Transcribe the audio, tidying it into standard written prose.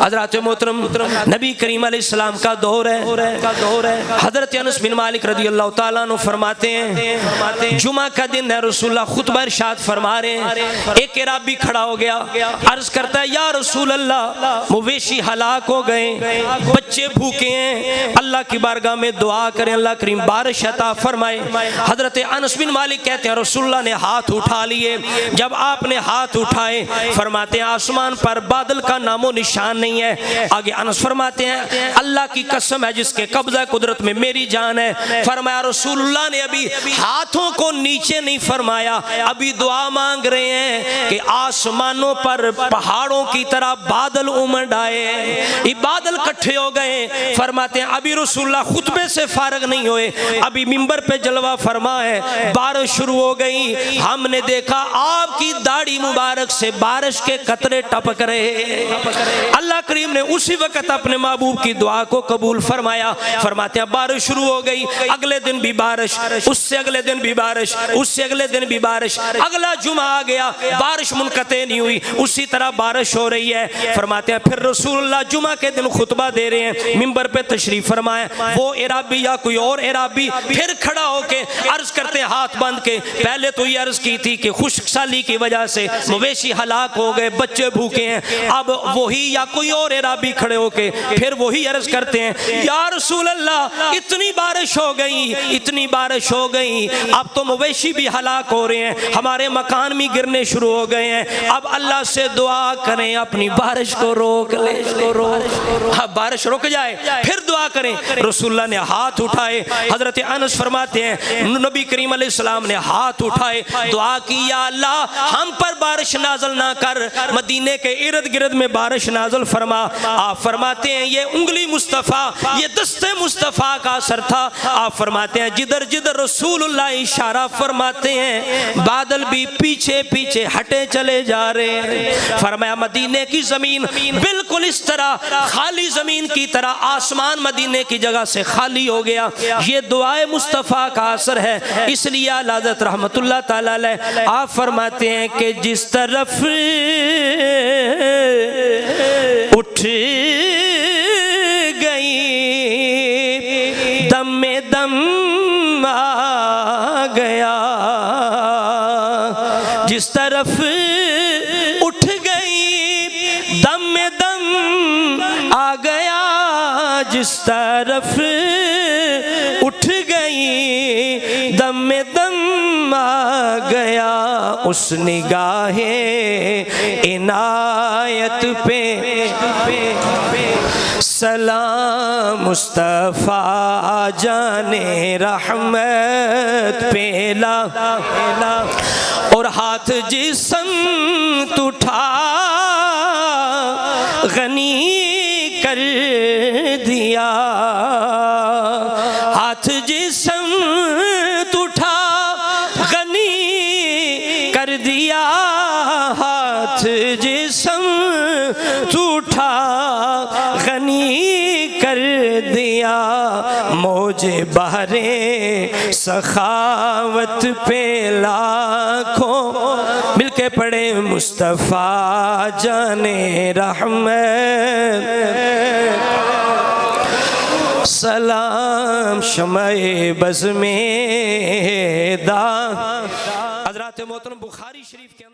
हज़रत मोहतरम नबी करीम अलैहिस्सलाम का दौर है। हज़रत अनस बिन मालिक रज़ियल्लाहु ताला अन्हु फरमाते हैं जुमा का दिन है, रसूलुल्लाह खुतबा इरशाद फरमा रहे हैं। एक अराबी खड़ा हो गया, अर्ज करता है या रसूल अल्लाह मवेशी हलाक हो गए, बच्चे भूखे हैं, अल्लाह की बारगाह में दुआ करें, अल्लाह करीम बारिश अता फरमाए। हज़रत अनस बिन मालिक कहते हैं रसूलुल्लाह ने हाथ उठा लिए। जब आपने हाथ उठाए फरमाते हैं आसमान पर बादल का नामो निशान नहीं है। आगे अनस फरमाते हैं अल्लाह की कसम है जिसके कब्जा कुदरत में मेरी जान है, फरमाया रसूलुल्लाह ने अभी हाथों को नीचे नहीं फरमाया, अभी दुआ मांग रहे हैं कि आसमानों पर पहाड़ों की तरह बादल उमड़ आए। ये बादल इकट्ठे हो गए। फरमाते हैं अभी रसूलुल्लाह खुतबे से फारग नहीं हुए, अभी मिंबर पे जलवा फरमा है, बारिश शुरू हो गई। हमने देखा आपकी दाढ़ी मुबारक से बारिश के कतरे टपक रहे। अल्लाह करीम ने उसी वक्त अपने महबूब की दुआ को कबूल फरमाया। फरमाते हैं बारिश शुरू हो गई, अगले दिन भी बारिश, उससे अगले दिन भी बारिश, उससे अगले दिन भी बारिश। अगला जुमा आ गया, बारिश मुनक़ते नहीं हुई, उसी तरह बारिश हो रही है। फरमाते हैं फिर रसूलुल्लाह जुमा के दिन खुतबा दे रहे हैं, मिंबर पे तशरीफ फरमाए। वो इराबी या कोई और इराबी फिर खड़ा होके अर्ज करते हैं हाथ बांध के, पहले तो ये अर्ज की थी कि खुशकसाली की वजह से मवेशी हलाक हो गए, बच्चे भूखे हैं। अब वही या कोई और इराबी खड़े होके फिर वही अर्ज करते हैं या रसूल अल्लाह इतनी बारिश हो गई, इतनी बारिश हो गई, अब तो मवेशी भी हलाक हो रहे हैं, हमारे मकान भी गिरने शुरू हो गए हैं, अब अल्लाह से दुआ करें अपनी बारिश को रोक ले, बारिश रुक जाए, फिर दुआ करें। रसूलुल्लाह ने हाथ उठाए। हजरत अनस फरमाते हैं नबी करीम अलैहिस्सलाम ने हाथ उठाए, दुआ की या अल्लाह हम पर बारिश नाज़िल ना कर, मदीने के इर्द गिर्द में बारिश नाज़िल फरमा। आप फरमाते हैं ये उंगली मुस्तफ़ा, ये दस्ते मुस्तफ़ा का असर था। आप फरमाते हैं जिधर जिधर रसूलुल्लाह इशारा फरमाते हैं बादल भी पीछे पीछे हटे चले जा रहे हैं। फरमाया मदीने की ज़मीन बिल्कुल इस तरह खाली ज़मीन की तरह आसमान मदीने की जगह से खाली हो गया। ये दुआए मुस्तफ़ा का असर है। इसलिए आला हज़रत रहमतुल्लाह ताला अलैह आप फरमाते हैं कि जिस तरफ उठ गई दम में दम आ गया, जिस तरफ उठ गई दम में दम आ गया, जिस तरफ उठ गई दम में दम आ गया, उस निगाहे इनायत पे सलाम मुस्तफ़ा जाने रहमत पेला, और हाथ जिस्म उठा गनी कर दिया, हाथ जिस्म उठा गनी कर दिया, हाथ जिस्म उठा गनी कर दिया, मौजे बहरे सखावत पे लाखों मिलके पड़े मुस्तफ़ा जाने रहमत, सलाम शम्ए बज़्म-ए दा। हज़रत मोहतरम बुखारी शरीफ के